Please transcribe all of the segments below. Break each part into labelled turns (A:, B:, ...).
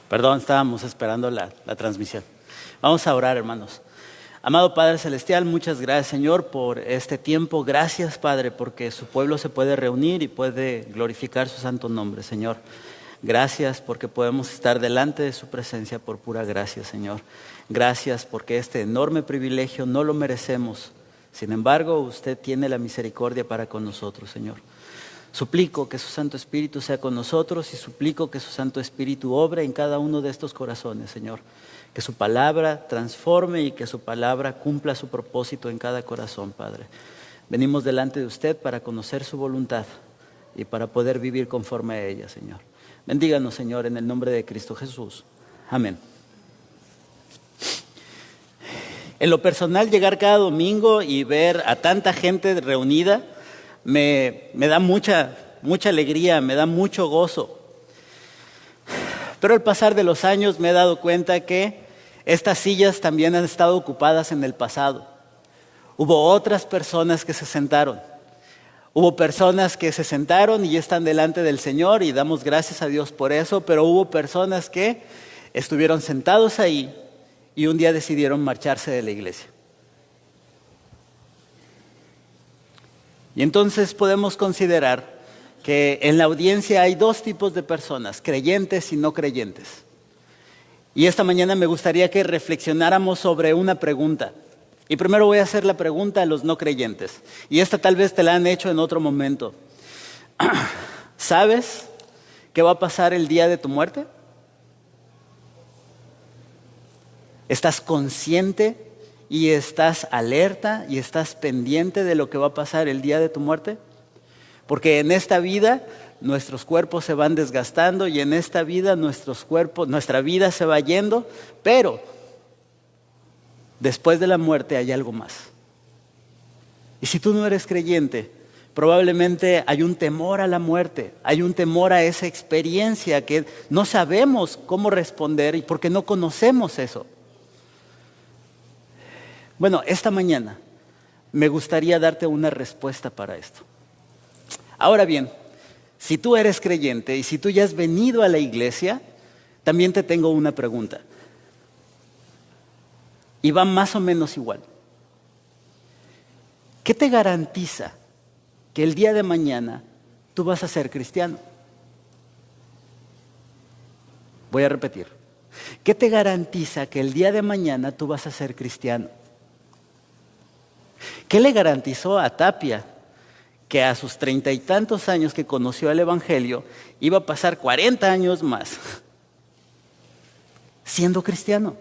A: Perdón, estábamos esperando la transmisión. Vamos a orar, hermanos. Amado Padre Celestial, muchas gracias, Señor, por este tiempo. Gracias, Padre, porque su pueblo se puede reunir y puede glorificar su santo nombre, Señor. Gracias porque podemos estar delante de su presencia por pura gracia, Señor. Gracias porque este enorme privilegio no lo merecemos. Sin embargo, usted tiene la misericordia para con nosotros, Señor. Suplico que su Santo Espíritu sea con nosotros y suplico que su Santo Espíritu obre en cada uno de estos corazones, Señor. Que su palabra transforme y que su palabra cumpla su propósito en cada corazón, Padre. Venimos delante de usted para conocer su voluntad y para poder vivir conforme a ella, Señor. Bendíganos, Señor, en el nombre de Cristo Jesús. Amén. En lo personal, llegar cada domingo y ver a tanta gente reunida me da mucha alegría, me da mucho gozo. Pero al pasar de los años me he dado cuenta que estas sillas también han estado ocupadas en el pasado. Hubo otras personas que se sentaron. Hubo personas que se sentaron y ya están delante del Señor y damos gracias a Dios por eso, pero hubo personas que estuvieron sentados ahí y un día decidieron marcharse de la iglesia. Y entonces podemos considerar que en la audiencia hay dos tipos de personas, creyentes y no creyentes. Y esta mañana me gustaría que reflexionáramos sobre una pregunta. Y primero voy a hacer la pregunta a los no creyentes. Y esta tal vez te la han hecho en otro momento. ¿Sabes qué va a pasar el día de tu muerte? ¿Estás consciente y estás alerta y estás pendiente de lo que va a pasar el día de tu muerte? Porque en esta vida nuestros cuerpos se van desgastando y en esta vida nuestra vida se va yendo, pero después de la muerte hay algo más. Y si tú no eres creyente, probablemente hay un temor a la muerte, hay un temor a esa experiencia que no sabemos cómo responder y porque no conocemos eso. Bueno, esta mañana me gustaría darte una respuesta para esto. Ahora bien, si tú eres creyente y si tú ya has venido a la iglesia, también te tengo una pregunta. Y va más o menos igual. ¿Qué te garantiza que el día de mañana tú vas a ser cristiano? Voy a repetir. ¿Qué te garantiza que el día de mañana tú vas a ser cristiano? ¿Qué le garantizó a Tapia que a sus 30 y tantos años que conoció el Evangelio iba a pasar 40 años más siendo cristiano?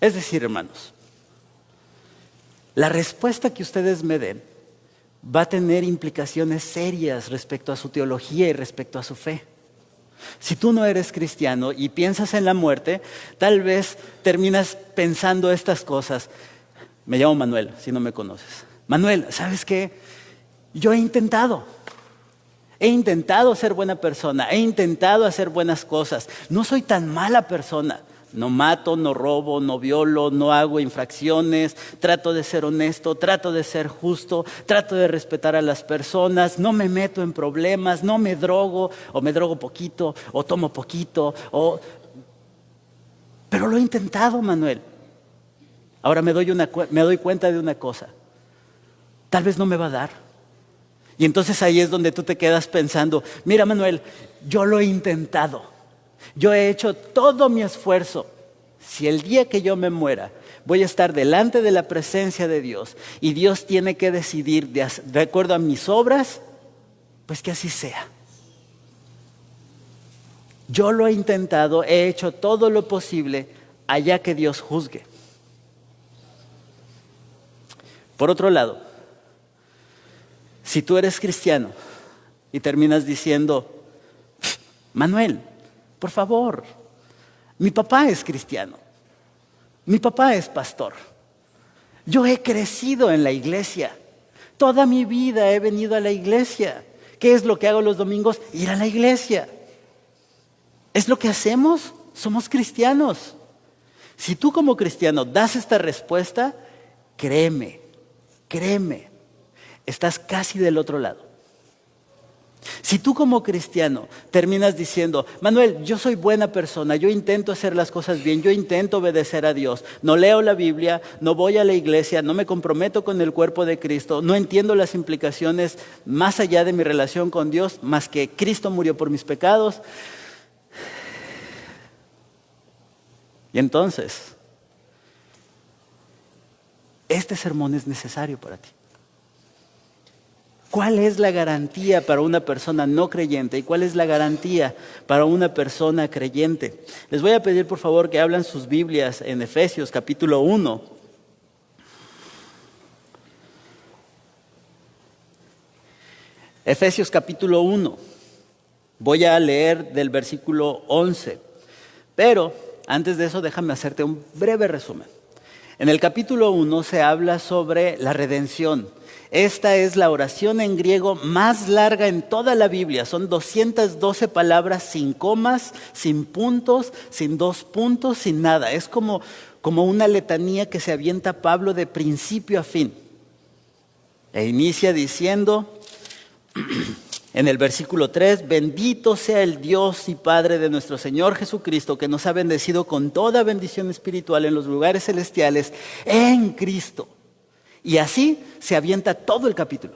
A: Es decir, hermanos, la respuesta que ustedes me den va a tener implicaciones serias respecto a su teología y respecto a su fe. Si tú no eres cristiano y piensas en la muerte, tal vez terminas pensando estas cosas. Me llamo Manuel, si no me conoces. Manuel, ¿sabes qué? Yo he intentado ser buena persona, he intentado hacer buenas cosas. No soy tan mala persona. No mato, no robo, no violo, no hago infracciones, trato de ser honesto, trato de ser justo, trato de respetar a las personas, no me meto en problemas, no me drogo, o me drogo poquito, o tomo poquito, pero lo he intentado, Manuel. Ahora me doy cuenta de una cosa, tal vez no me va a dar. Y entonces ahí es donde tú te quedas pensando, mira Manuel, yo lo he intentado. Yo he hecho todo mi esfuerzo. Si el día que yo me muera voy a estar delante de la presencia de Dios y Dios tiene que decidir de acuerdo a mis obras, pues que así sea. Yo lo he intentado, he hecho todo lo posible allá que Dios juzgue. Por otro lado, si tú eres cristiano y terminas diciendo, Manuel, por favor, mi papá es cristiano, mi papá es pastor, yo he crecido en la iglesia, toda mi vida he venido a la iglesia. ¿Qué es lo que hago los domingos? Ir a la iglesia. ¿Es lo que hacemos? Somos cristianos. Si tú como cristiano das esta respuesta, créeme, estás casi del otro lado. Si tú como cristiano terminas diciendo, Manuel, yo soy buena persona, yo intento hacer las cosas bien, yo intento obedecer a Dios, no leo la Biblia, no voy a la iglesia, no me comprometo con el cuerpo de Cristo, no entiendo las implicaciones más allá de mi relación con Dios, más que Cristo murió por mis pecados. Y entonces, este sermón es necesario para ti. ¿Cuál es la garantía para una persona no creyente y cuál es la garantía para una persona creyente? Les voy a pedir por favor que abran sus Biblias en Efesios capítulo 1. Efesios capítulo 1. Voy a leer del versículo 11. Pero antes de eso déjame hacerte un breve resumen. En el capítulo 1 se habla sobre la redención. Esta es la oración en griego más larga en toda la Biblia. Son 212 palabras sin comas, sin puntos, sin dos puntos, sin nada. Es como una letanía que se avienta Pablo de principio a fin. E inicia diciendo en el versículo 3, bendito sea el Dios y Padre de nuestro Señor Jesucristo, que nos ha bendecido con toda bendición espiritual en los lugares celestiales en Cristo. Y así se avienta todo el capítulo,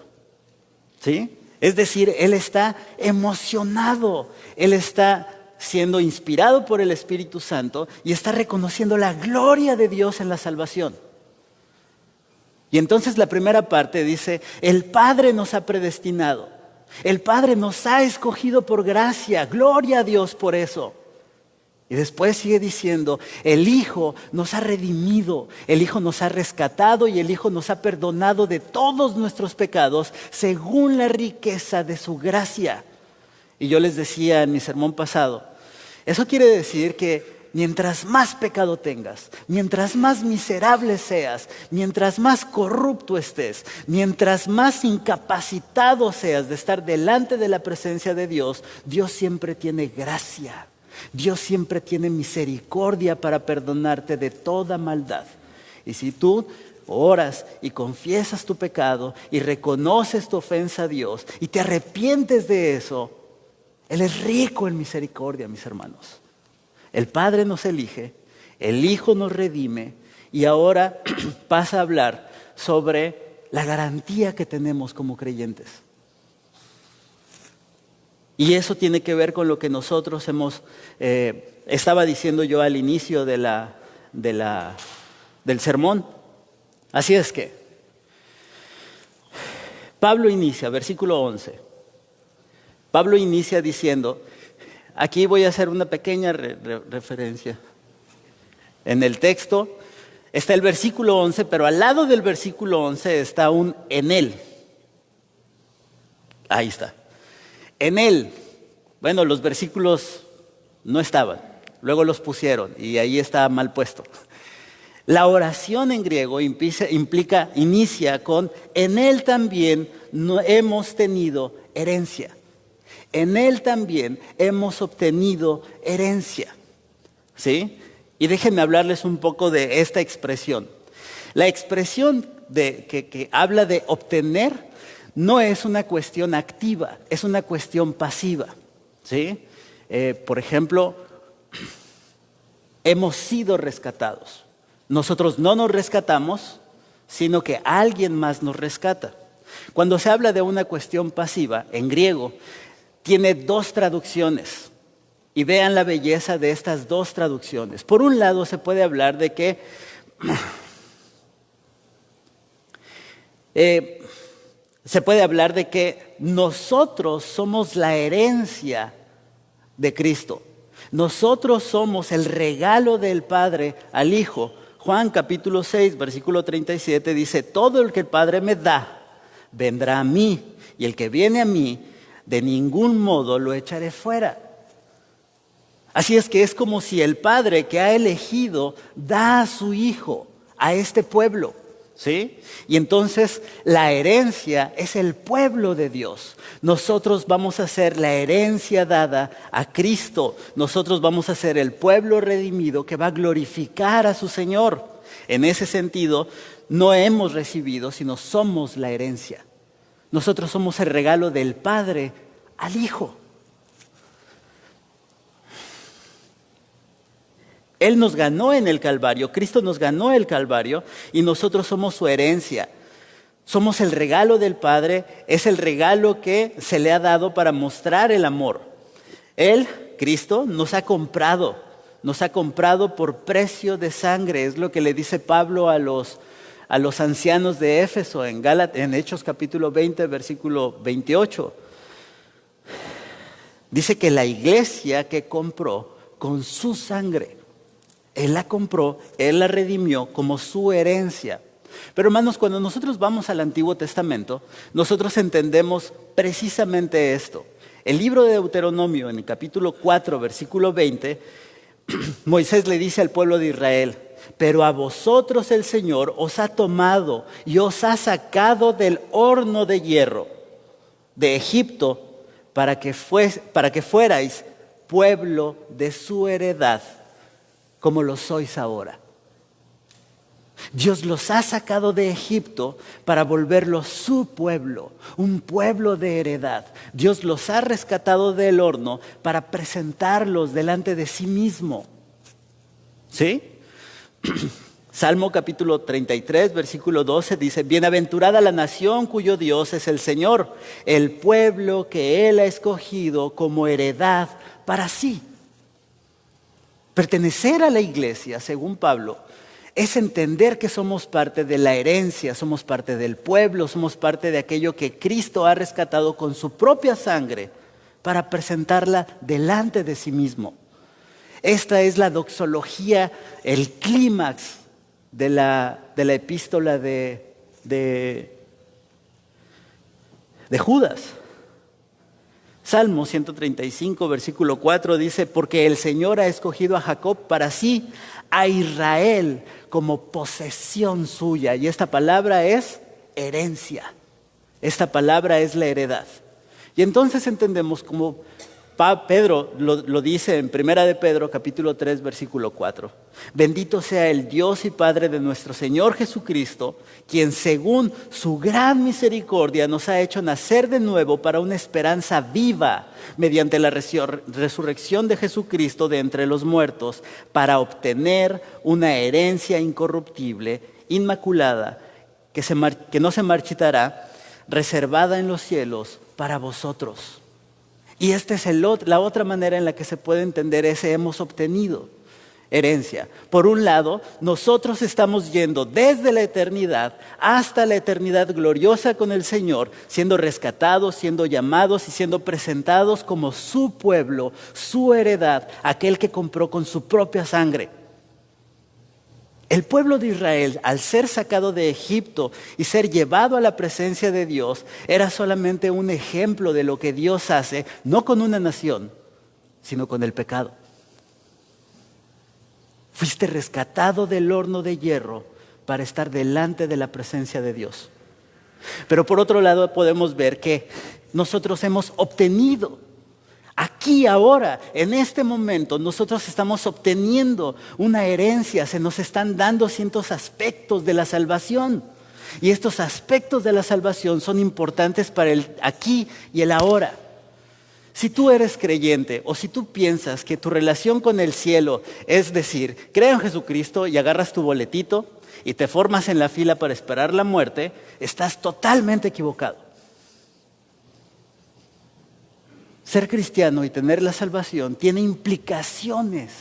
A: ¿sí? Es decir, él está emocionado, él está siendo inspirado por el Espíritu Santo y está reconociendo la gloria de Dios en la salvación. Y entonces la primera parte dice, el Padre nos ha predestinado, el Padre nos ha escogido por gracia, gloria a Dios por eso. Y después sigue diciendo, el Hijo nos ha redimido, el Hijo nos ha rescatado y el Hijo nos ha perdonado de todos nuestros pecados según la riqueza de su gracia. Y yo les decía en mi sermón pasado, eso quiere decir que mientras más pecado tengas, mientras más miserable seas, mientras más corrupto estés, mientras más incapacitado seas de estar delante de la presencia de Dios, Dios siempre tiene gracia. Dios siempre tiene misericordia para perdonarte de toda maldad. Y si tú oras y confiesas tu pecado y reconoces tu ofensa a Dios y te arrepientes de eso, Él es rico en misericordia, mis hermanos. El Padre nos elige, el Hijo nos redime y ahora pasa a hablar sobre la garantía que tenemos como creyentes. Y eso tiene que ver con lo que nosotros estaba diciendo yo al inicio del sermón. Así es que, Pablo inicia, versículo 11. Pablo inicia diciendo, aquí voy a hacer una pequeña referencia. En el texto está el versículo 11, pero al lado del versículo 11 está un en él. Ahí está. En él, bueno, los versículos no estaban, luego los pusieron y ahí está mal puesto. La oración en griego inicia con en él también hemos tenido herencia. En él también hemos obtenido herencia. ¿Sí? Y déjenme hablarles un poco de esta expresión. La expresión que habla de obtener no es una cuestión activa, es una cuestión pasiva, ¿sí? Por ejemplo, hemos sido rescatados. Nosotros no nos rescatamos, sino que alguien más nos rescata. Cuando se habla de una cuestión pasiva, en griego, tiene dos traducciones. Y vean la belleza de estas dos traducciones. Por un lado, se puede hablar de que nosotros somos la herencia de Cristo. Nosotros somos el regalo del Padre al Hijo. Juan capítulo 6, versículo 37 dice, todo el que el Padre me da, vendrá a mí. Y el que viene a mí, de ningún modo lo echaré fuera. Así es que es como si el Padre que ha elegido da a su Hijo a este pueblo. ¿Sí? Y entonces la herencia es el pueblo de Dios. Nosotros vamos a ser la herencia dada a Cristo. Nosotros vamos a ser el pueblo redimido que va a glorificar a su Señor. En ese sentido, no hemos recibido, sino somos la herencia. Nosotros somos el regalo del Padre al Hijo. Él nos ganó en el Calvario, Cristo nos ganó el Calvario y nosotros somos su herencia. Somos el regalo del Padre, es el regalo que se le ha dado para mostrar el amor. Él, Cristo, nos ha comprado por precio de sangre. Es lo que le dice Pablo a los ancianos de Éfeso en Hechos capítulo 20, versículo 28. Dice que la iglesia que compró con su sangre, Él la compró, Él la redimió como su herencia. Pero hermanos, cuando nosotros vamos al Antiguo Testamento, nosotros entendemos precisamente esto. El libro de Deuteronomio, en el capítulo 4, versículo 20, Moisés le dice al pueblo de Israel: pero a vosotros el Señor os ha tomado y os ha sacado del horno de hierro de Egipto para que fuerais pueblo de su heredad, como lo sois ahora. Dios los ha sacado de Egipto para volverlos su pueblo, un pueblo de heredad. Dios los ha rescatado del horno para presentarlos delante de sí mismo. ¿Sí? Salmo capítulo 33, versículo 12 dice: bienaventurada la nación cuyo Dios es el Señor, el pueblo que Él ha escogido como heredad para sí. Pertenecer a la iglesia, según Pablo, es entender que somos parte de la herencia, somos parte del pueblo, somos parte de aquello que Cristo ha rescatado con su propia sangre para presentarla delante de sí mismo. Esta es la doxología, el clímax de la epístola de Judas. Salmo 135, versículo 4 dice: porque el Señor ha escogido a Jacob para sí, a Israel como posesión suya. Y esta palabra es herencia. Esta palabra es la heredad. Y entonces entendemos como Pedro lo dice en 1 de Pedro, capítulo 3, versículo 4. Bendito sea el Dios y Padre de nuestro Señor Jesucristo, quien según su gran misericordia nos ha hecho nacer de nuevo para una esperanza viva mediante la resurrección de Jesucristo de entre los muertos, para obtener una herencia incorruptible, inmaculada, que no se marchitará, reservada en los cielos para vosotros. Y esta es la otra manera en la que se puede entender ese hemos obtenido herencia. Por un lado, nosotros estamos yendo desde la eternidad hasta la eternidad gloriosa con el Señor, siendo rescatados, siendo llamados y siendo presentados como su pueblo, su heredad, aquel que compró con su propia sangre. El pueblo de Israel, al ser sacado de Egipto y ser llevado a la presencia de Dios, era solamente un ejemplo de lo que Dios hace, no con una nación, sino con el pecado. Fuiste rescatado del horno de hierro para estar delante de la presencia de Dios. Pero por otro lado podemos ver que nosotros hemos obtenido, aquí, ahora, en este momento, nosotros estamos obteniendo una herencia, se nos están dando ciertos aspectos de la salvación. Y estos aspectos de la salvación son importantes para el aquí y el ahora. Si tú eres creyente o si tú piensas que tu relación con el cielo es decir, creo en Jesucristo y agarras tu boletito y te formas en la fila para esperar la muerte, estás totalmente equivocado. Ser cristiano y tener la salvación tiene implicaciones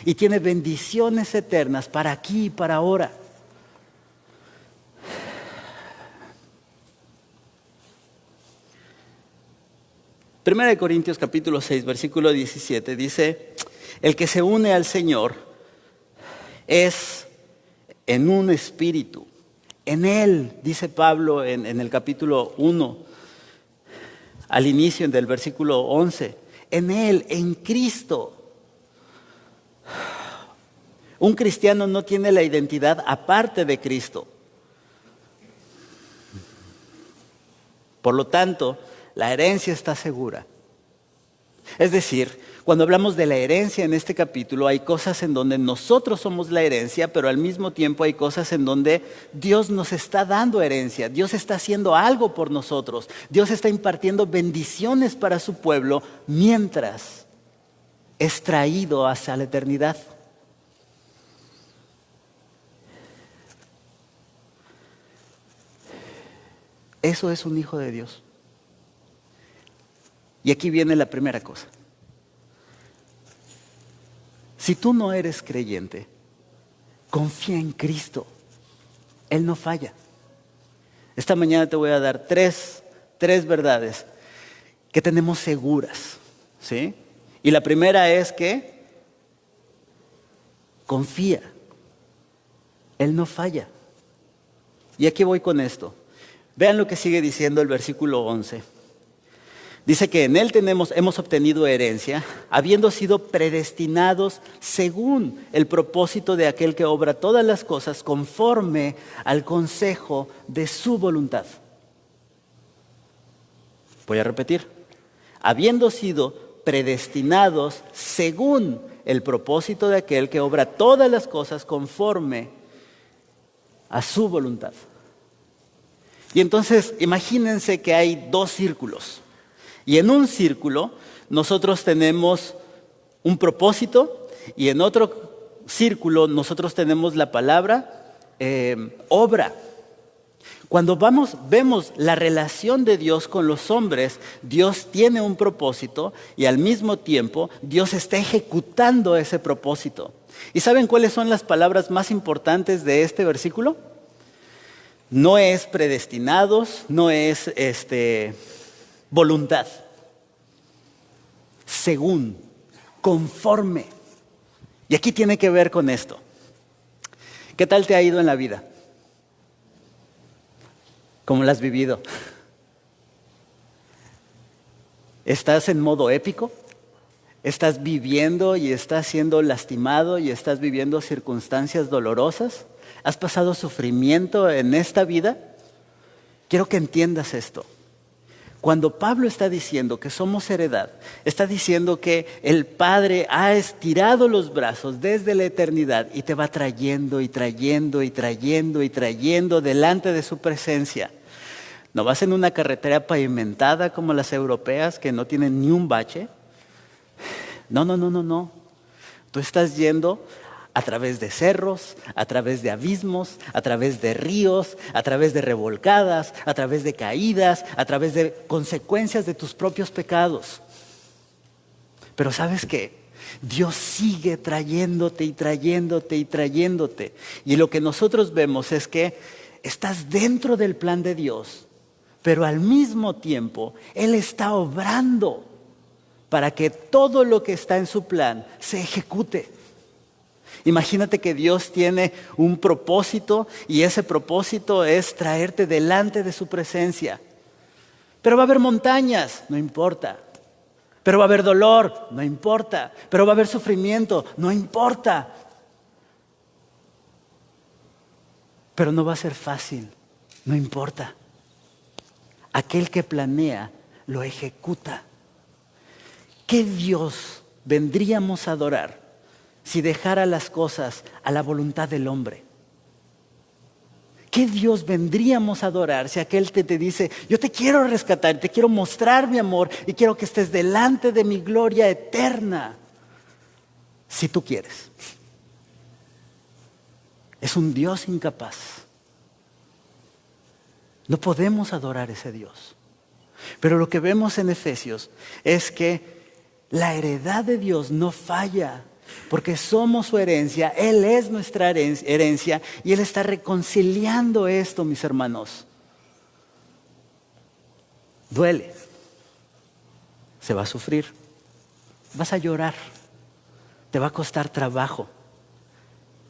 A: y tiene bendiciones eternas para aquí y para ahora. Primera de Corintios capítulo 6, versículo 17 dice: el que se une al Señor es en un espíritu. En Él, dice Pablo en el capítulo 1, al inicio del versículo 11, en Él, en Cristo. Un cristiano no tiene la identidad aparte de Cristo. Por lo tanto, la herencia está segura. Es decir, Cuando hablamos de la herencia en este capítulo, hay cosas en donde nosotros somos la herencia, pero al mismo tiempo hay cosas en donde Dios nos está dando herencia. Dios está haciendo algo por nosotros. Dios está impartiendo bendiciones para su pueblo mientras es traído hacia la eternidad. Eso es un hijo de Dios. Y aquí viene la primera cosa. Si tú no eres creyente, confía en Cristo. Él no falla. Esta mañana te voy a dar tres verdades que tenemos seguras, ¿sí? Y la primera es que confía. Él no falla. Y aquí voy con esto. Vean lo que sigue diciendo el versículo 11. Dice que en Él hemos obtenido herencia, habiendo sido predestinados según el propósito de aquel que obra todas las cosas conforme al consejo de su voluntad. Voy a repetir. Habiendo sido predestinados según el propósito de aquel que obra todas las cosas conforme a su voluntad. Y entonces imagínense que hay dos círculos. Y en un círculo nosotros tenemos un propósito y en otro círculo nosotros tenemos la palabra obra. Cuando vemos la relación de Dios con los hombres, Dios tiene un propósito y al mismo tiempo Dios está ejecutando ese propósito. ¿Y saben cuáles son las palabras más importantes de este versículo? No es predestinados, no es voluntad. Según, conforme. Y aquí tiene que ver con esto. ¿Qué tal te ha ido en la vida? ¿Cómo la has vivido? ¿Estás en modo épico? ¿Estás viviendo y estás siendo lastimado y estás viviendo circunstancias dolorosas? ¿Has pasado sufrimiento en esta vida? Quiero que entiendas esto. Cuando Pablo está diciendo que somos heredad, está diciendo que el Padre ha estirado los brazos desde la eternidad y te va trayendo y trayendo y trayendo y trayendo delante de su presencia. No vas en una carretera pavimentada como las europeas que no tienen ni un bache. No. Tú estás yendo a través de cerros, a través de abismos, a través de ríos, a través de revolcadas, a través de caídas, a través de consecuencias de tus propios pecados. Pero ¿sabes qué? Dios sigue trayéndote y trayéndote y trayéndote. Y lo que nosotros vemos es que estás dentro del plan de Dios, pero al mismo tiempo Él está obrando para que todo lo que está en su plan se ejecute. Imagínate que Dios tiene un propósito y ese propósito es traerte delante de su presencia. Pero va a haber montañas, no importa. Pero va a haber dolor, no importa. Pero va a haber sufrimiento, no importa. Pero no va a ser fácil, no importa. Aquel que planea, lo ejecuta. ¿Qué Dios vendríamos a adorar si dejara las cosas a la voluntad del hombre? ¿Qué Dios vendríamos a adorar si aquel te dice, yo te quiero rescatar, te quiero mostrar mi amor y quiero que estés delante de mi gloria eterna? Si tú quieres. Es un Dios incapaz. No podemos adorar a ese Dios. Pero lo que vemos en Efesios es que la heredad de Dios no falla. Porque somos su herencia, Él es nuestra herencia y Él está reconciliando esto, mis hermanos. Duele, se va a sufrir, vas a llorar, te va a costar trabajo.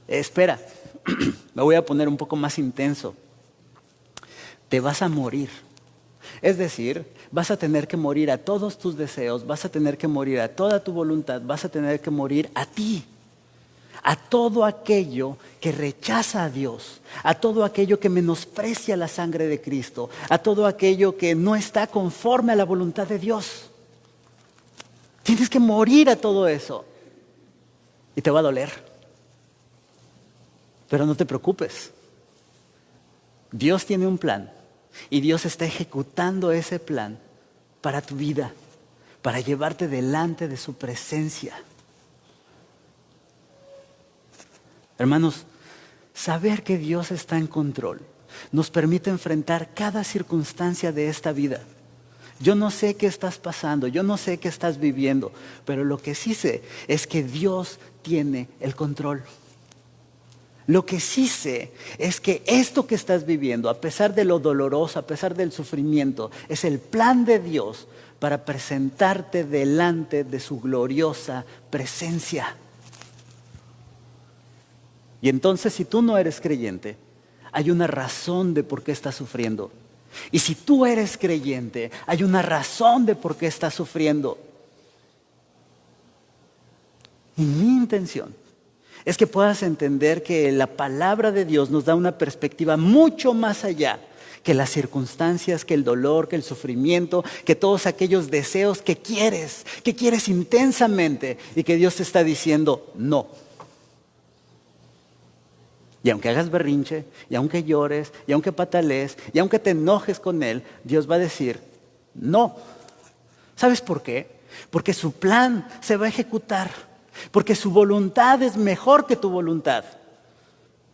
A: Espera, me voy a poner un poco más intenso. Te vas a morir. Es decir, vas a tener que morir a todos tus deseos, vas a tener que morir a toda tu voluntad, vas a tener que morir a ti, a todo aquello que rechaza a Dios, a todo aquello que menosprecia la sangre de Cristo, a todo aquello que no está conforme a la voluntad de Dios. Tienes que morir a todo eso. Y te va a doler. Pero no te preocupes. Dios tiene un plan. Y Dios está ejecutando ese plan para tu vida. Para llevarte delante de su presencia. Hermanos, saber que Dios está en control nos permite enfrentar cada circunstancia de esta vida. Yo no sé qué estás pasando, yo no sé qué estás viviendo, pero lo que sí sé es que Dios tiene el control. Lo que sí sé es que esto que estás viviendo, a pesar de lo doloroso, a pesar del sufrimiento, es el plan de Dios para presentarte delante de su gloriosa presencia. Y entonces, si tú no eres creyente, hay una razón de por qué estás sufriendo. Y si tú eres creyente, hay una razón de por qué estás sufriendo. Y mi intención es que puedas entender que la palabra de Dios nos da una perspectiva mucho más allá que las circunstancias, que el dolor, que el sufrimiento, que todos aquellos deseos que quieres intensamente y que Dios te está diciendo no. Y aunque hagas berrinche, y aunque llores, y aunque patalees, y aunque te enojes con Él, Dios va a decir no. ¿Sabes por qué? Porque su plan se va a ejecutar. Porque su voluntad es mejor que tu voluntad.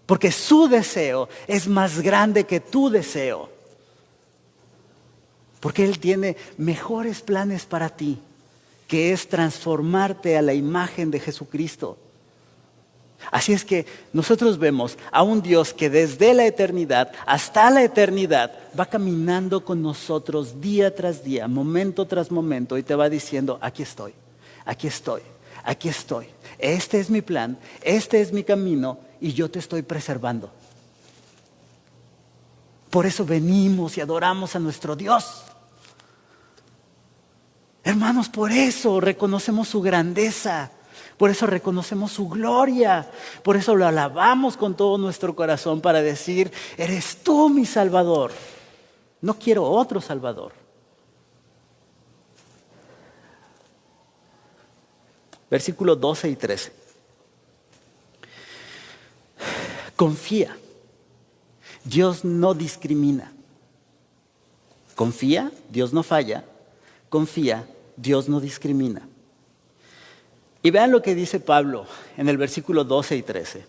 A: Porque su deseo es más grande que tu deseo. Porque Él tiene mejores planes para ti, que es transformarte a la imagen de Jesucristo. Así es que nosotros vemos a un Dios que desde la eternidad hasta la eternidad va caminando con nosotros día tras día, momento tras momento, y te va diciendo, aquí estoy, aquí estoy, aquí estoy. Este es mi plan, este es mi camino y yo te estoy preservando. Por eso venimos y adoramos a nuestro Dios. Hermanos, por eso reconocemos su grandeza. Por eso reconocemos su gloria. Por eso lo alabamos con todo nuestro corazón para decir, eres tú mi Salvador. No quiero otro Salvador. Versículos 12 y 13. Confía. Dios no discrimina. Confía, Dios no falla. Confía, Dios no discrimina. Y vean lo que dice Pablo en el versículo 12 y 13.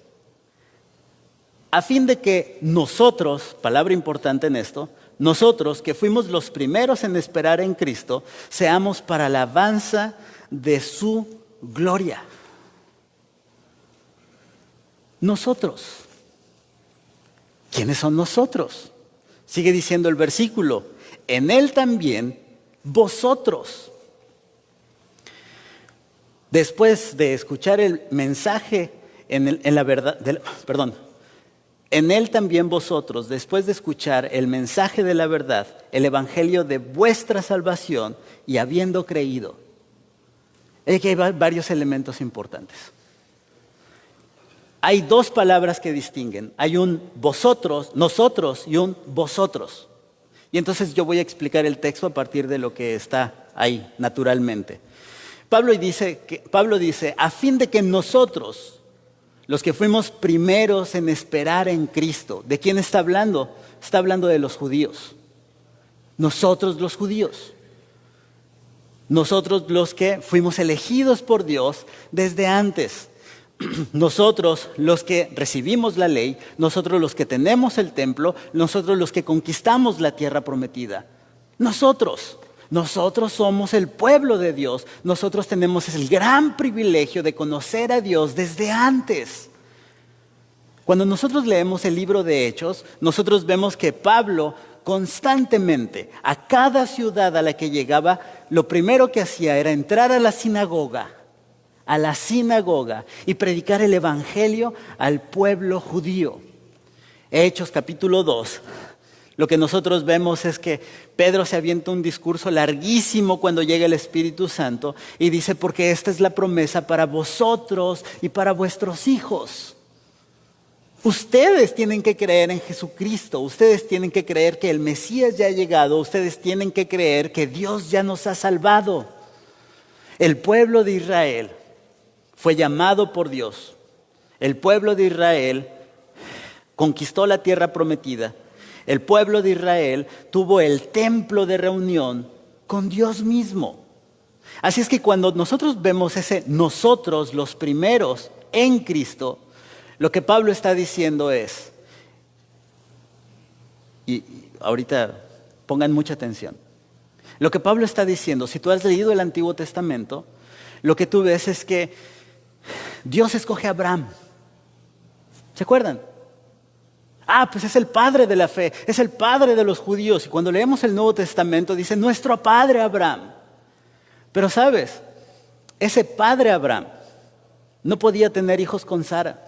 A: A fin de que nosotros, palabra importante en esto, nosotros que fuimos los primeros en esperar en Cristo, seamos para la alabanza de su gloria. Nosotros. ¿Quiénes son nosotros? Sigue diciendo el versículo, en Él también vosotros. Después de escuchar el mensaje en Él también vosotros, después de escuchar el mensaje de la verdad, el evangelio de vuestra salvación y habiendo creído. Aquí hay varios elementos importantes. Hay dos palabras que distinguen. Hay un vosotros, nosotros y un vosotros. Y entonces yo voy a explicar el texto a partir de lo que está ahí naturalmente. Pablo dice, a fin de que nosotros, los que fuimos primeros en esperar en Cristo, ¿de quién está hablando? Está hablando de los judíos. Nosotros los judíos. Nosotros los que fuimos elegidos por Dios desde antes. Nosotros los que recibimos la ley, nosotros los que tenemos el templo, nosotros los que conquistamos la tierra prometida. Nosotros somos el pueblo de Dios. Nosotros tenemos el gran privilegio de conocer a Dios desde antes. Cuando nosotros leemos el libro de Hechos, nosotros vemos que Pablo constantemente, a cada ciudad a la que llegaba, lo primero que hacía era entrar a la sinagoga y predicar el evangelio al pueblo judío. Hechos capítulo 2. Lo que nosotros vemos es que Pedro se avienta un discurso larguísimo cuando llega el Espíritu Santo y dice, porque esta es la promesa para vosotros y para vuestros hijos. Ustedes tienen que creer en Jesucristo, ustedes tienen que creer que el Mesías ya ha llegado, ustedes tienen que creer que Dios ya nos ha salvado. El pueblo de Israel fue llamado por Dios. El pueblo de Israel conquistó la tierra prometida. El pueblo de Israel tuvo el templo de reunión con Dios mismo. Así es que cuando nosotros vemos nosotros los primeros en Cristo, lo que Pablo está diciendo es, y ahorita pongan mucha atención, lo que Pablo está diciendo, si tú has leído el Antiguo Testamento, lo que tú ves es que Dios escoge a Abraham. ¿Se acuerdan? Pues es el padre de la fe, es el padre de los judíos. Y cuando leemos el Nuevo Testamento dice, nuestro padre Abraham. Pero sabes, ese padre Abraham no podía tener hijos con Sara.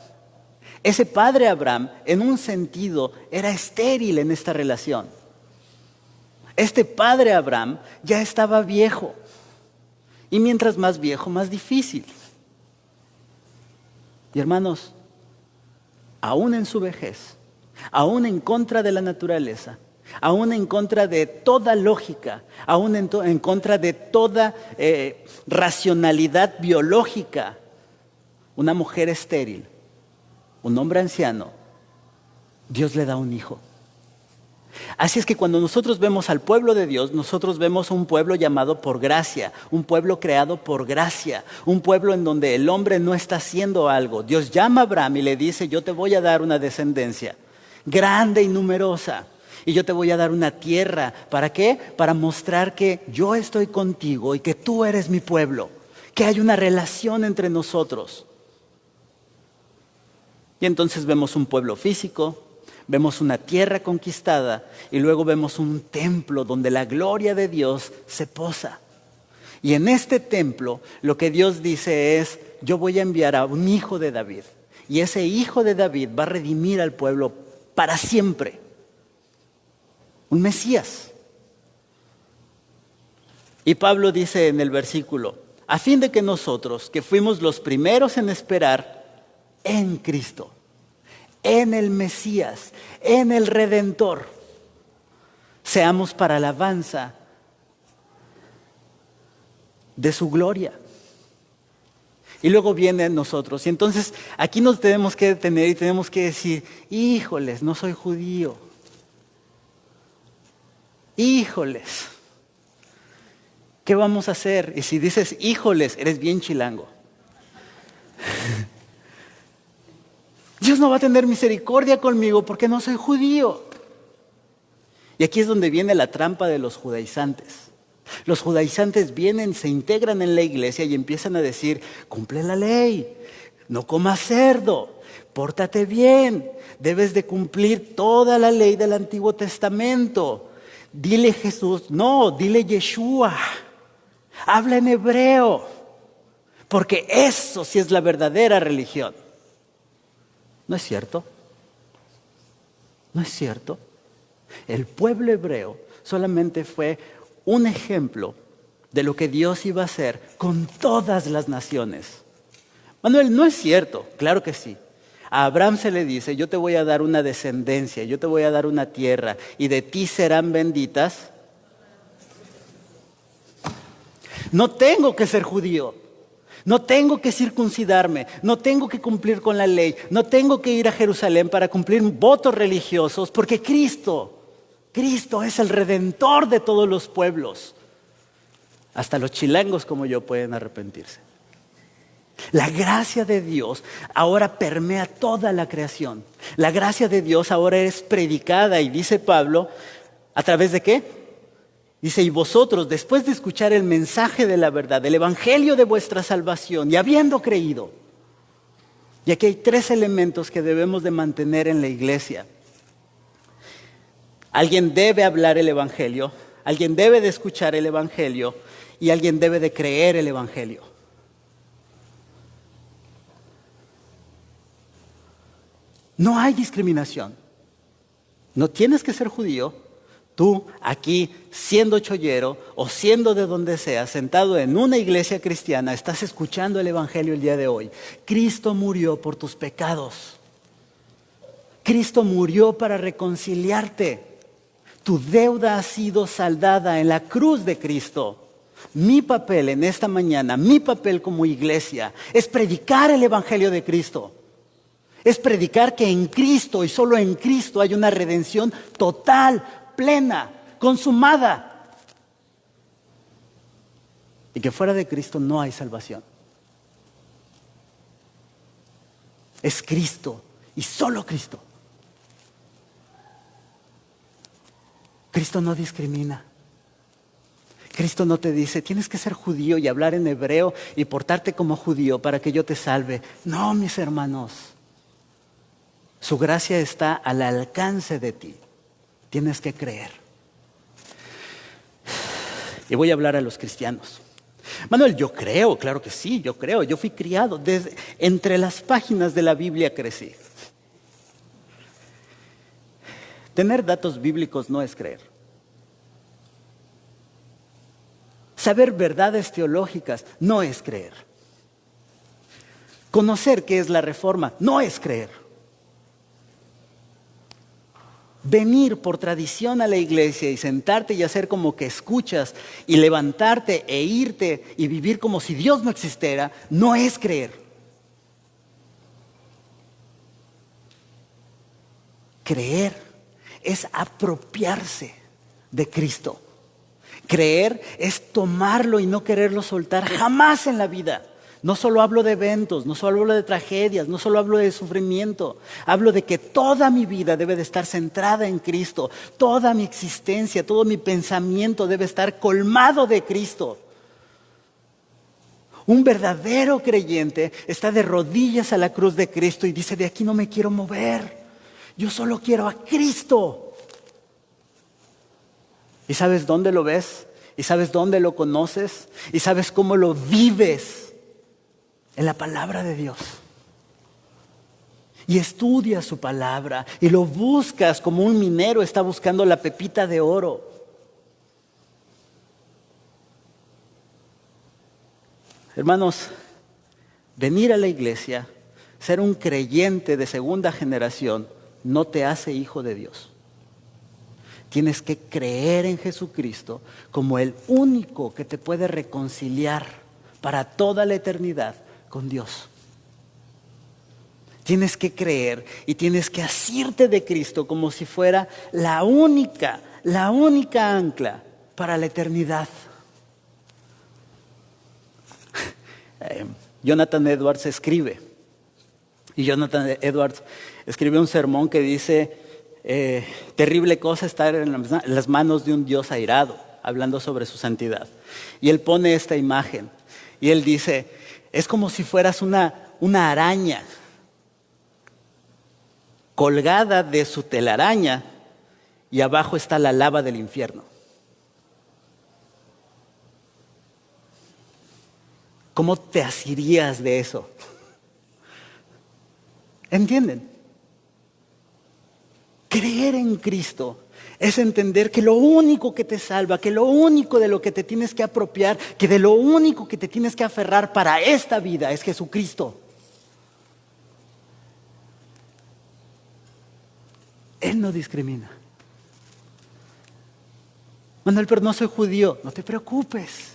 A: Ese padre Abraham, en un sentido, era estéril en esta relación. Este padre Abraham ya estaba viejo. Y mientras más viejo, más difícil. Y hermanos, aún en su vejez, aún en contra de la naturaleza, aún en contra de toda lógica, aún en contra de toda racionalidad biológica, una mujer estéril, un hombre anciano, Dios le da un hijo. Así es que cuando nosotros vemos al pueblo de Dios, nosotros vemos un pueblo llamado por gracia, un pueblo creado por gracia, un pueblo en donde el hombre no está haciendo algo. Dios llama a Abraham y le dice, yo te voy a dar una descendencia grande y numerosa, y yo te voy a dar una tierra. ¿Para qué? Para mostrar que yo estoy contigo y que tú eres mi pueblo, que hay una relación entre nosotros. Y entonces vemos un pueblo físico, vemos una tierra conquistada y luego vemos un templo donde la gloria de Dios se posa. Y en este templo lo que Dios dice es, yo voy a enviar a un hijo de David. Y ese hijo de David va a redimir al pueblo para siempre. Un Mesías. Y Pablo dice en el versículo, a fin de que nosotros, que fuimos los primeros en esperar en Cristo, en el Mesías, en el Redentor, seamos para alabanza de su gloria. Y luego vienen nosotros. Y entonces aquí nos tenemos que detener y tenemos que decir, híjoles, no soy judío. Híjoles, ¿qué vamos a hacer? Y si dices híjoles, eres bien chilango. Dios no va a tener misericordia conmigo porque no soy judío. Y aquí es donde viene la trampa de los judaizantes. Los judaizantes vienen, se integran en la iglesia y empiezan a decir, cumple la ley, no comas cerdo, pórtate bien, debes de cumplir toda la ley del Antiguo Testamento. Dile Jesús, no, dile Yeshua, habla en hebreo, porque eso sí es la verdadera religión. ¿No es cierto? ¿No es cierto? El pueblo hebreo solamente fue un ejemplo de lo que Dios iba a hacer con todas las naciones. Manuel, no es cierto, claro que sí. A Abraham se le dice, yo te voy a dar una descendencia, yo te voy a dar una tierra, y de ti serán benditas. No tengo que ser judío, no tengo que circuncidarme, no tengo que cumplir con la ley, no tengo que ir a Jerusalén para cumplir votos religiosos, porque Cristo es el Redentor de todos los pueblos. Hasta los chilangos como yo pueden arrepentirse. La gracia de Dios ahora permea toda la creación. La gracia de Dios ahora es predicada, y dice Pablo, ¿a través de qué? Dice, y vosotros, después de escuchar el mensaje de la verdad, el evangelio de vuestra salvación, y habiendo creído. Y aquí hay 3 elementos que debemos de mantener en la iglesia. Alguien debe hablar el evangelio, alguien debe de escuchar el evangelio, y alguien debe de creer el evangelio. No hay discriminación. No tienes que ser judío. Tú aquí, siendo chollero o siendo de donde sea, sentado en una iglesia cristiana, estás escuchando el evangelio el día de hoy. Cristo murió por tus pecados. Cristo murió para reconciliarte. Tu deuda ha sido saldada en la cruz de Cristo. Mi papel en esta mañana, mi papel como iglesia, es predicar el Evangelio de Cristo. Es predicar que en Cristo y solo en Cristo hay una redención total, plena, consumada. Y que fuera de Cristo no hay salvación. Es Cristo y solo Cristo. Cristo no discrimina. Cristo no te dice, tienes que ser judío y hablar en hebreo y portarte como judío para que yo te salve. No, mis hermanos. Su gracia está al alcance de ti. Tienes que creer. Y voy a hablar a los cristianos. Manuel, yo creo, claro que sí, yo creo. Yo fui criado, entre las páginas de la Biblia crecí. Tener datos bíblicos no es creer. Saber verdades teológicas no es creer. Conocer qué es la reforma no es creer. Venir por tradición a la iglesia y sentarte y hacer como que escuchas y levantarte e irte y vivir como si Dios no existiera, no es creer. Creer es apropiarse de Cristo. Creer es tomarlo y no quererlo soltar jamás en la vida. No solo hablo de eventos, no solo hablo de tragedias, no solo hablo de sufrimiento. Hablo de que toda mi vida debe de estar centrada en Cristo. Toda mi existencia, todo mi pensamiento debe estar colmado de Cristo. Un verdadero creyente está de rodillas a la cruz de Cristo y dice, de aquí no me quiero mover. Yo solo quiero a Cristo. ¿Y sabes dónde lo ves? ¿Y sabes dónde lo conoces? ¿Y sabes cómo lo vives? En la palabra de Dios. Y estudias su palabra y lo buscas como un minero está buscando la pepita de oro. Hermanos, venir a la iglesia, ser un creyente de segunda generación, no te hace hijo de Dios. Tienes que creer en Jesucristo como el único que te puede reconciliar para toda la eternidad con Dios. Tienes que creer y tienes que asirte de Cristo como si fuera la única ancla para la eternidad. Jonathan Edwards escribe, y Jonathan Edwards escribe un sermón que dice, terrible cosa estar en las manos de un Dios airado, hablando sobre su santidad. Y él pone esta imagen, y él dice, es como si fueras una araña colgada de su telaraña y abajo está la lava del infierno. ¿Cómo te asirías de eso? ¿Entienden? Creer en Cristo es entender que lo único que te salva, que lo único de lo que te tienes que apropiar, que de lo único que te tienes que aferrar para esta vida es Jesucristo. Él no discrimina. Manuel, pero no soy judío. No te preocupes.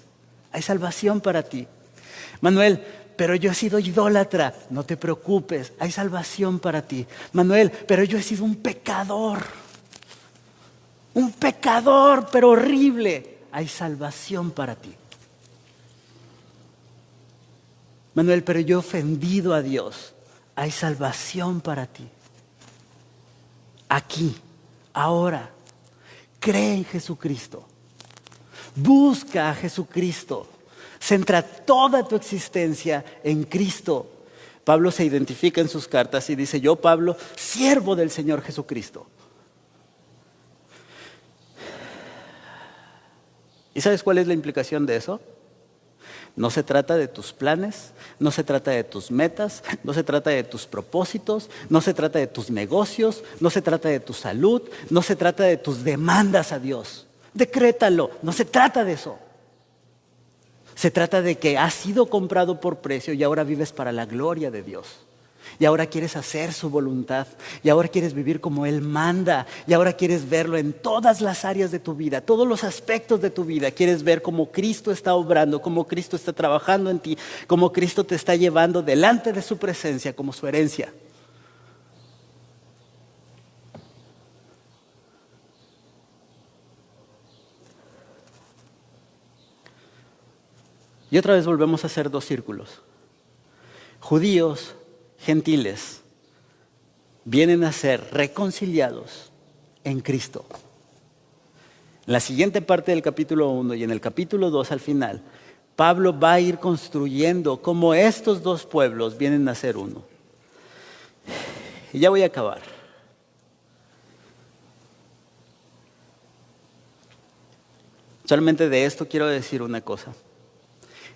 A: Hay salvación para ti. Manuel, pero yo he sido idólatra. No te preocupes. Hay salvación para ti. Manuel, pero yo he sido un pecador. Un pecador, pero horrible. Hay salvación para ti. Manuel, pero yo he ofendido a Dios. Hay salvación para ti. Aquí, ahora, cree en Jesucristo. Busca a Jesucristo. Centra toda tu existencia en Cristo. Pablo se identifica en sus cartas y dice, yo, Pablo, siervo del Señor Jesucristo. ¿Y sabes cuál es la implicación de eso? No se trata de tus planes, no se trata de tus metas, no se trata de tus propósitos, no se trata de tus negocios, no se trata de tu salud, no se trata de tus demandas a Dios. Decrétalo, no se trata de eso. Se trata de que has sido comprado por precio y ahora vives para la gloria de Dios. Y ahora quieres hacer su voluntad. Y ahora quieres vivir como Él manda. Y ahora quieres verlo en todas las áreas de tu vida, todos los aspectos de tu vida. Quieres ver cómo Cristo está obrando, cómo Cristo está trabajando en ti, cómo Cristo te está llevando delante de su presencia como su herencia. Y otra vez volvemos a hacer dos círculos. Judíos, gentiles, vienen a ser reconciliados en Cristo. En la siguiente parte del capítulo 1 y en el capítulo 2 al final, Pablo va a ir construyendo cómo estos dos pueblos vienen a ser uno. Y ya voy a acabar. Solamente de esto quiero decir una cosa.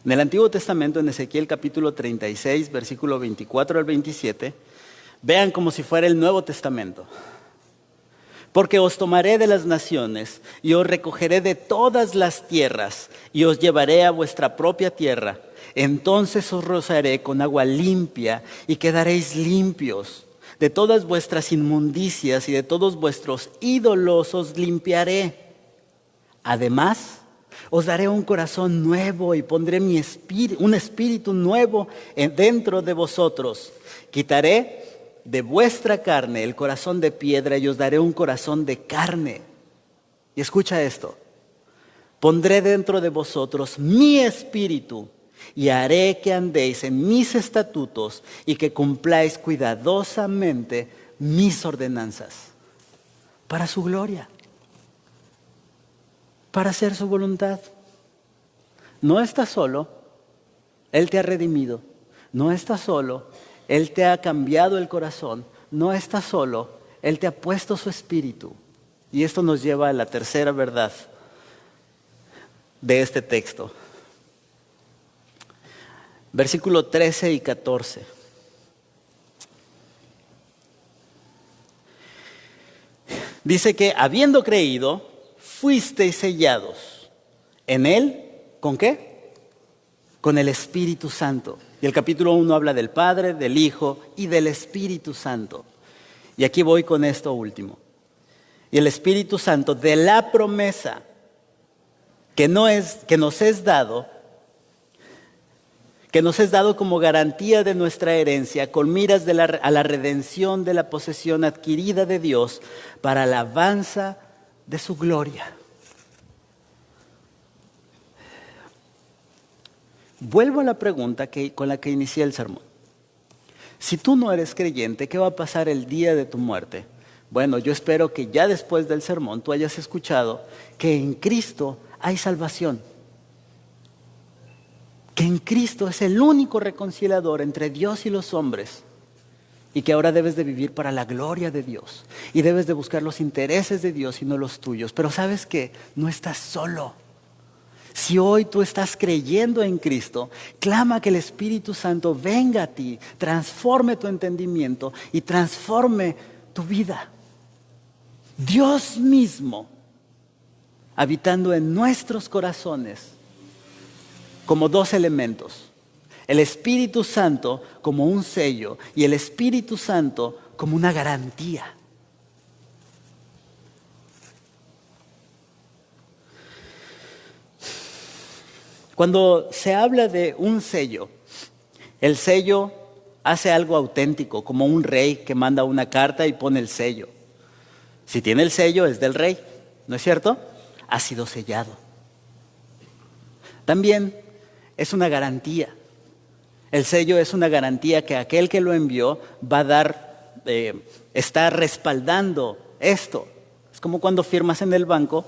A: En el Antiguo Testamento, en Ezequiel capítulo 36, versículo 24 al 27, vean como si fuera el Nuevo Testamento. Porque os tomaré de las naciones y os recogeré de todas las tierras y os llevaré a vuestra propia tierra. Entonces os rociaré con agua limpia y quedaréis limpios. De todas vuestras inmundicias y de todos vuestros ídolos os limpiaré. Además, os daré un corazón nuevo y pondré un espíritu nuevo dentro de vosotros. Quitaré de vuestra carne el corazón de piedra y os daré un corazón de carne. Y escucha esto. Pondré dentro de vosotros mi espíritu y haré que andéis en mis estatutos y que cumpláis cuidadosamente mis ordenanzas. Para su gloria. Para hacer su voluntad. No estás solo, Él te ha redimido. No estás solo, Él te ha cambiado el corazón. No estás solo, Él te ha puesto su espíritu. Y esto nos lleva a la tercera verdad de este texto. Versículo 13 y 14. Dice que habiendo creído, fuisteis sellados en Él, ¿con qué? Con el Espíritu Santo. Y el capítulo 1 habla del Padre, del Hijo y del Espíritu Santo. Y aquí voy con esto último. Y el Espíritu Santo de la promesa que nos es dado como garantía de nuestra herencia, con miras a la redención de la posesión adquirida de Dios para la alabanza de su gloria. Vuelvo a la pregunta con la que inicié el sermón. Si tú no eres creyente, ¿qué va a pasar el día de tu muerte? Bueno, yo espero que ya después del sermón tú hayas escuchado que en Cristo hay salvación. Que en Cristo es el único reconciliador entre Dios y los hombres. Y que ahora debes de vivir para la gloria de Dios. Y debes de buscar los intereses de Dios y no los tuyos. Pero ¿sabes qué? No estás solo. Si hoy tú estás creyendo en Cristo, clama que el Espíritu Santo venga a ti, transforme tu entendimiento y transforme tu vida. Dios mismo, habitando en nuestros corazones, como dos elementos. El Espíritu Santo como un sello y el Espíritu Santo como una garantía. Cuando se habla de un sello, el sello hace algo auténtico, como un rey que manda una carta y pone el sello. Si tiene el sello es del rey, ¿no es cierto? Ha sido sellado. También es una garantía. El sello es una garantía que aquel que lo envió va a dar, está respaldando esto. Es como cuando firmas en el banco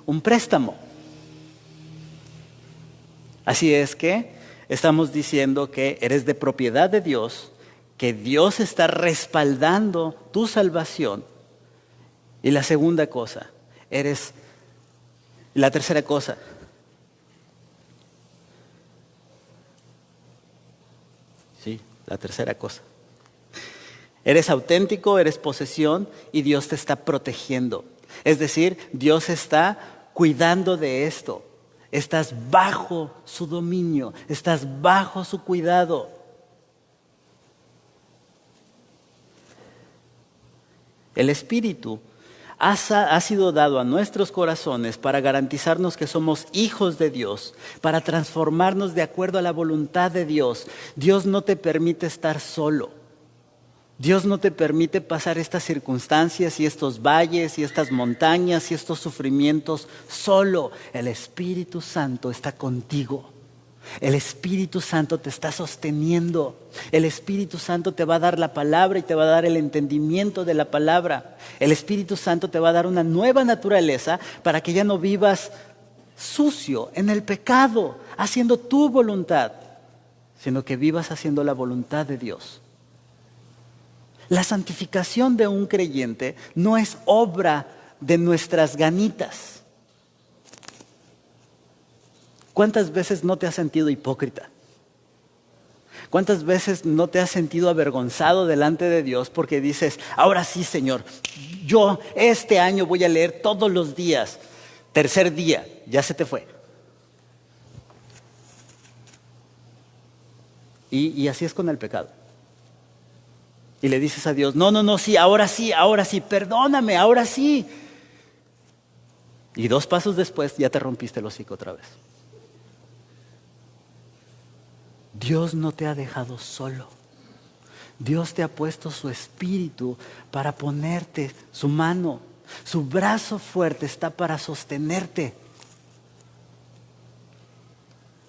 A: un préstamo. Así es que estamos diciendo que eres de propiedad de Dios, que Dios está respaldando tu salvación. Y la segunda cosa, la tercera cosa, la tercera cosa. Eres auténtico, eres posesión y Dios te está protegiendo. Es decir, Dios está cuidando de esto. Estás bajo su dominio, estás bajo su cuidado. El Espíritu ha sido dado a nuestros corazones para garantizarnos que somos hijos de Dios, para transformarnos de acuerdo a la voluntad de Dios. Dios no te permite estar solo. Dios no te permite pasar estas circunstancias y estos valles y estas montañas y estos sufrimientos solo. El Espíritu Santo está contigo. El Espíritu Santo te está sosteniendo. El Espíritu Santo te va a dar la palabra y te va a dar el entendimiento de la palabra. El Espíritu Santo te va a dar una nueva naturaleza para que ya no vivas sucio en el pecado, haciendo tu voluntad, sino que vivas haciendo la voluntad de Dios. La santificación de un creyente no es obra de nuestras ganitas. ¿Cuántas veces no te has sentido hipócrita? ¿Cuántas veces no te has sentido avergonzado delante de Dios porque dices, ahora sí, Señor, yo este año voy a leer todos los días, tercer día, ya se te fue? Y así es con el pecado. Y le dices a Dios, no, sí, ahora sí, perdóname, ahora sí. Y 2 pasos después ya te rompiste el hocico otra vez. Dios no te ha dejado solo. Dios te ha puesto su Espíritu para ponerte su mano. Su brazo fuerte está para sostenerte.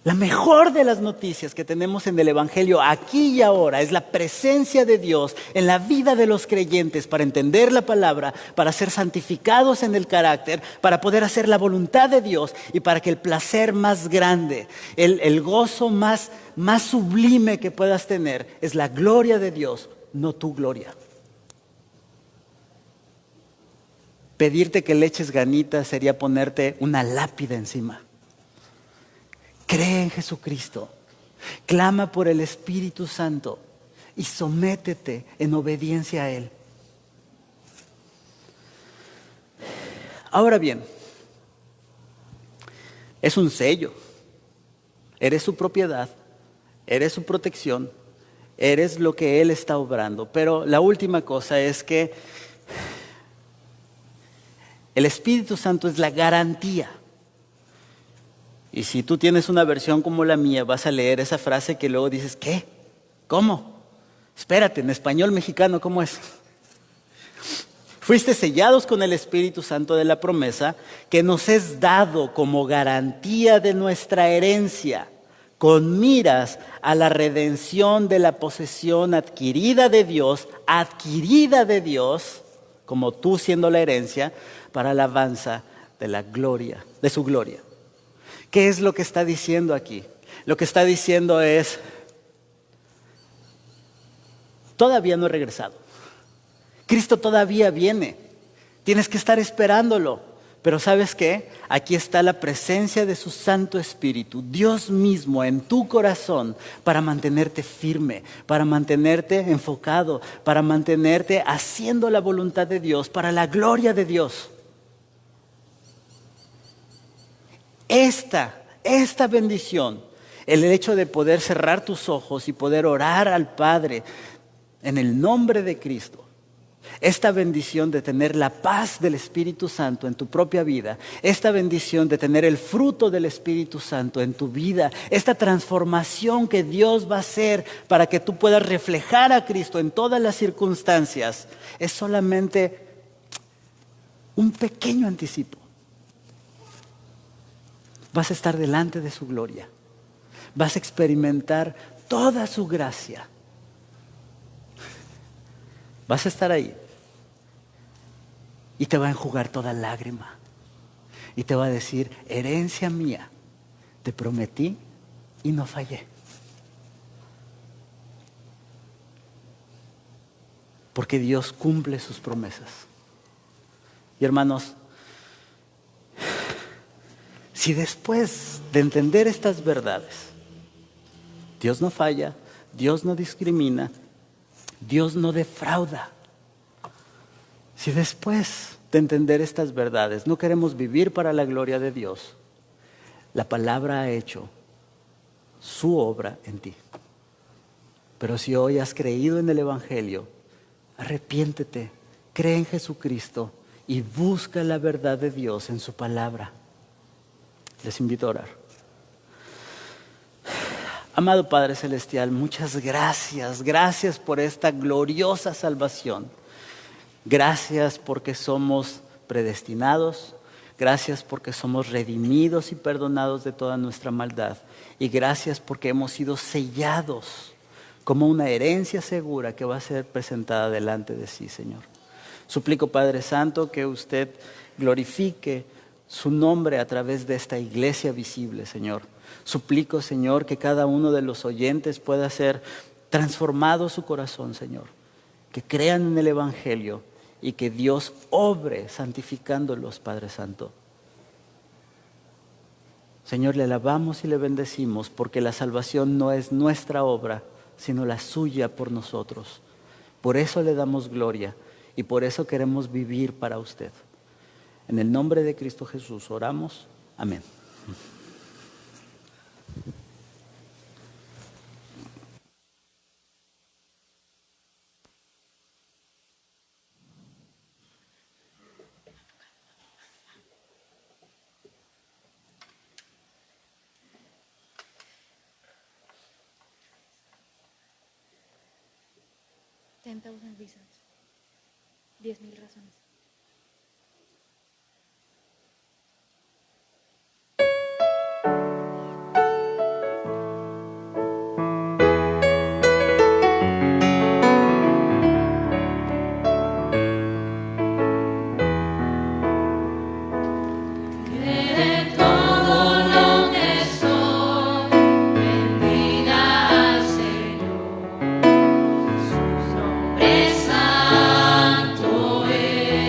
A: La mejor de las noticias que tenemos en el Evangelio aquí y ahora es la presencia de Dios en la vida de los creyentes para entender la palabra, para ser santificados en el carácter, para poder hacer la voluntad de Dios y para que el placer más grande, el gozo más sublime que puedas tener es la gloria de Dios, no tu gloria. Pedirte que le eches ganitas sería ponerte una lápida encima. Cree en Jesucristo, clama por el Espíritu Santo y sométete en obediencia a Él. Ahora bien, es un sello, eres su propiedad, eres su protección, eres lo que Él está obrando. Pero la última cosa es que el Espíritu Santo es la garantía. Y si tú tienes una versión como la mía, vas a leer esa frase que luego dices, ¿qué? ¿Cómo? Espérate, en español mexicano, ¿cómo es? Fuiste sellados con el Espíritu Santo de la promesa, que nos es dado como garantía de nuestra herencia, con miras a la redención de la posesión adquirida de Dios, como tú siendo la herencia, para la alabanza de la gloria, de su gloria. ¿Qué es lo que está diciendo aquí? Lo que está diciendo es, todavía no he regresado. Cristo todavía viene. Tienes que estar esperándolo. Pero ¿sabes qué? Aquí está la presencia de su Santo Espíritu, Dios mismo en tu corazón, para mantenerte firme, para mantenerte enfocado, para mantenerte haciendo la voluntad de Dios, para la gloria de Dios. Esta bendición, el hecho de poder cerrar tus ojos y poder orar al Padre en el nombre de Cristo, esta bendición de tener la paz del Espíritu Santo en tu propia vida, esta bendición de tener el fruto del Espíritu Santo en tu vida, esta transformación que Dios va a hacer para que tú puedas reflejar a Cristo en todas las circunstancias, es solamente un pequeño anticipo. Vas a estar delante de su gloria. Vas a experimentar toda su gracia. Vas a estar ahí. Y te va a enjugar toda lágrima. Y te va a decir, herencia mía, te prometí y no fallé. Porque Dios cumple sus promesas. Y hermanos, si después de entender estas verdades, Dios no falla, Dios no discrimina, Dios no defrauda. Si después de entender estas verdades no queremos vivir para la gloria de Dios, la palabra ha hecho su obra en ti. Pero si hoy has creído en el Evangelio, arrepiéntete Cree en Jesucristo y busca la verdad de Dios en su palabra. Les invito a orar. Amado Padre Celestial, muchas gracias. Gracias por esta gloriosa salvación. Gracias porque somos predestinados. Gracias porque somos redimidos y perdonados de toda nuestra maldad. Y gracias porque hemos sido sellados como una herencia segura que va a ser presentada delante de sí, Señor. Suplico, Padre Santo, que usted glorifique su nombre a través de esta iglesia visible, Señor. Suplico, Señor, que cada uno de los oyentes pueda ser transformado su corazón, Señor. Que crean en el Evangelio y que Dios obre santificándolos, Padre Santo. Señor, le alabamos y le bendecimos porque la salvación no es nuestra obra, sino la suya por nosotros. Por eso le damos gloria y por eso queremos vivir para usted. En el nombre de Cristo Jesús oramos. Amén.
B: $10,000 reasons. 10,000 razones.
C: Santo es.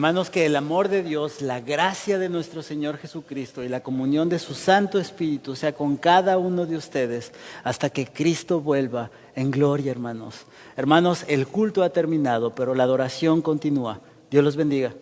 A: Hermanos, que el amor de Dios, la gracia de nuestro Señor Jesucristo y la comunión de su Santo Espíritu sea con cada uno de ustedes hasta que Cristo vuelva en gloria, hermanos. Hermanos, el culto ha terminado, pero la adoración continúa. Dios los bendiga.